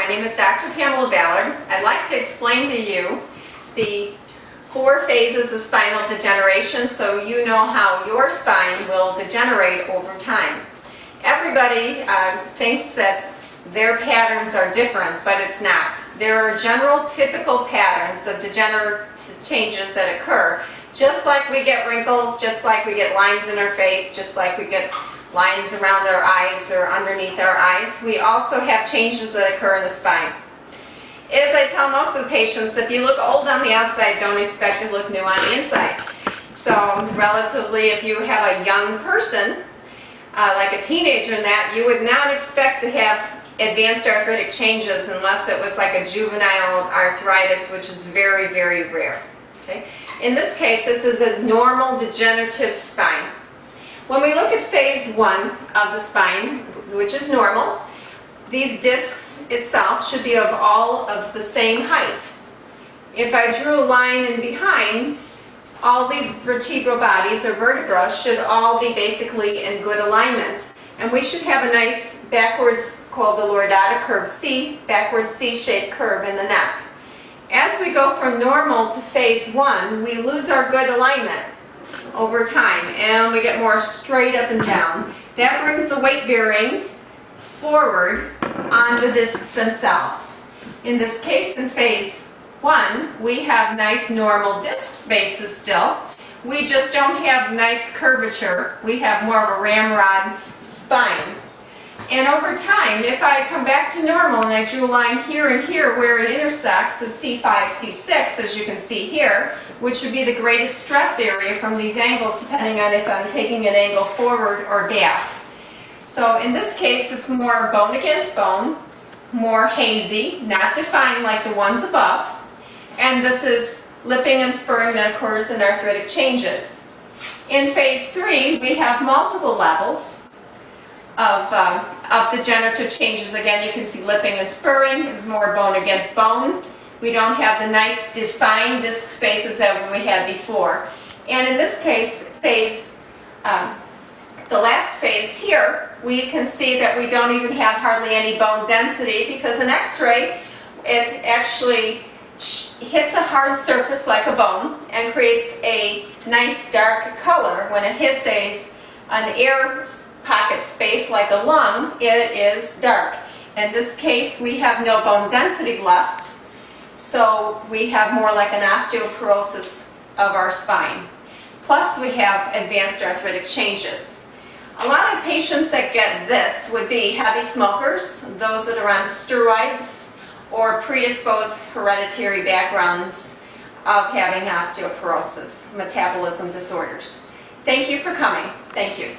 My name is Dr. Pamela Ballard. I'd like to explain to you the 4 phases of spinal degeneration so you know how your spine will degenerate over time. Everybody thinks that their patterns are different, but it's not. There are general typical patterns of degenerative changes that occur, just like we get wrinkles, just like we get lines in our face, just like we get lines around our eyes or underneath our eyes. We also have changes that occur in the spine. As I tell most of the patients, if you look old on the outside, don't expect to look new on the inside. So relatively, if you have a young person, like a teenager in that, you would not expect to have advanced arthritic changes unless it was like a juvenile arthritis, which is very, very rare. Okay? In this case, this is a normal degenerative spine. When we look at phase 1 of the spine, which is normal, these discs itself should be of all of the same height. If I drew a line in behind, all these vertebral bodies or vertebrae should all be basically in good alignment. And we should have a nice backwards, called the lordata curve C, backwards C-shaped curve in the neck. As we go from normal to phase 1, we lose our good alignment over time and we get more straight up and down. That brings the weight bearing forward on the discs themselves. In this case, in phase 1, we have nice normal disc spaces still. We just don't have nice curvature. We have more of a ramrod spine. And over time, if I come back to normal and I drew a line here and here where it intersects is C5, C6, as you can see here, which would be the greatest stress area from these angles, depending on if I'm taking an angle forward or back. So in this case, it's more bone against bone, more hazy, not defined like the ones above. And this is lipping and spurring that occurs in arthritic changes. In phase 3, we have multiple levels of degenerative changes. Again, you can see lipping and spurring, more bone against bone. We don't have the nice defined disc spaces that we had before. And in this case, the last phase here, we can see that we don't even have hardly any bone density because in X-ray, it actually hits a hard surface like a bone and creates a nice dark color. When it hits an air pocket space like a lung, it is dark. In this case, we have no bone density left, so we have more like an osteoporosis of our spine. Plus, we have advanced arthritic changes. A lot of patients that get this would be heavy smokers, those that are on steroids, or predisposed hereditary backgrounds of having osteoporosis, metabolism disorders. Thank you for coming. Thank you.